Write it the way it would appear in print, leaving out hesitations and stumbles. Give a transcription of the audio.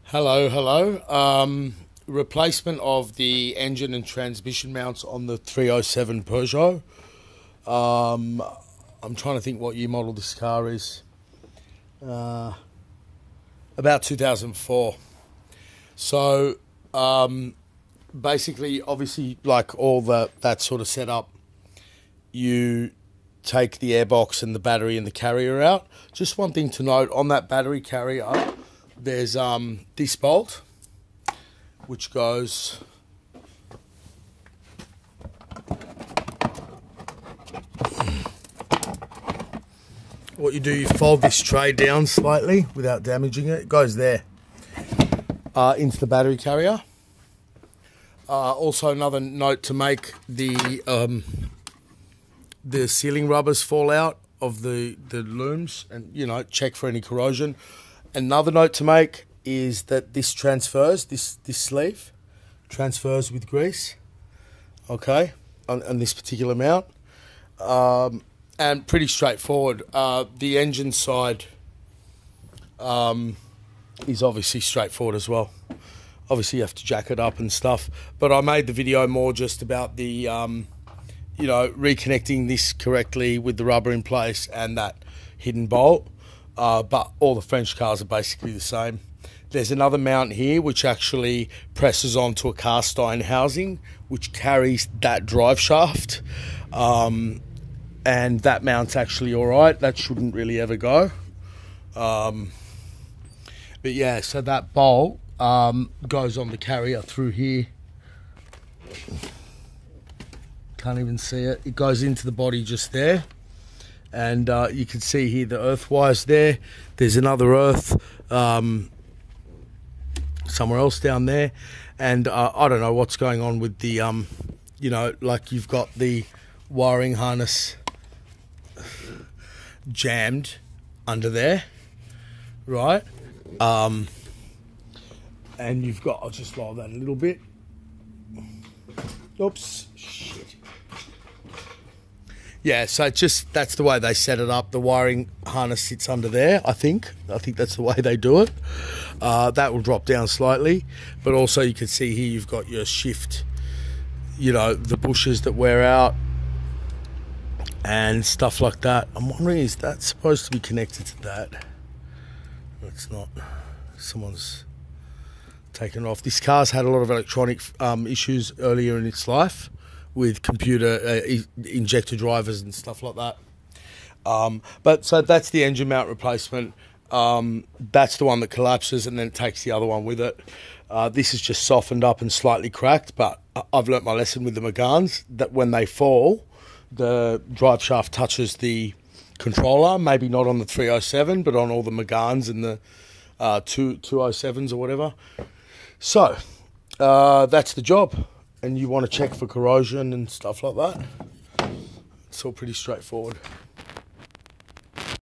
Hello. Replacement of the engine and transmission mounts on the 307 Peugeot. I'm trying to think what year model this car is. About 2004. So basically, obviously, like all that sort of setup, you take the airbox and the battery and the carrier out. Just one thing to note, on that battery carrier, there's this bolt, which goes what you do, you fold this tray down slightly without damaging it. It goes there into the battery carrier. Also, another note to make: the sealing rubbers fall out of the looms, and check for any corrosion. Another note to make is that this transfers, this sleeve transfers with grease, okay, on this particular mount, and pretty straightforward. The engine side is obviously straightforward as well. Obviously you have to jack it up and stuff, but I made the video more just about the reconnecting this correctly with the rubber in place and that hidden bolt. But all the French cars are basically the same. There's another mount here which actually presses onto a cast iron housing which carries that drive shaft, and that mount's actually alright. That shouldn't really ever go. But yeah, so that bolt goes on the carrier through here. Can't even see it. It goes into the body just there. And you can see here the earth wires there. There's another earth somewhere else down there. And I don't know what's going on with the, like you've got the wiring harness jammed under there, right? And you've got, I'll just lower that a little bit. Oops, shit. Yeah, so that's the way they set it up. The wiring harness sits under there, I think. That's the way they do it. That will drop down slightly. But also you can see here you've got your shift, the bushes that wear out and stuff like that. I'm wondering, is that supposed to be connected to that? No, it's not. Someone's taken it off. This car's had a lot of electronic issues earlier in its life, with computer injector drivers and stuff like that. But so that's the engine mount replacement. That's the one that collapses and then it takes the other one with it. This is just softened up and slightly cracked, but I've learnt my lesson with the Megans, that when they fall, the drive shaft touches the controller, maybe not on the 307, but on all the Megans and the 207s or whatever. So that's the job. And you want to check for corrosion and stuff like that. It's all pretty straightforward.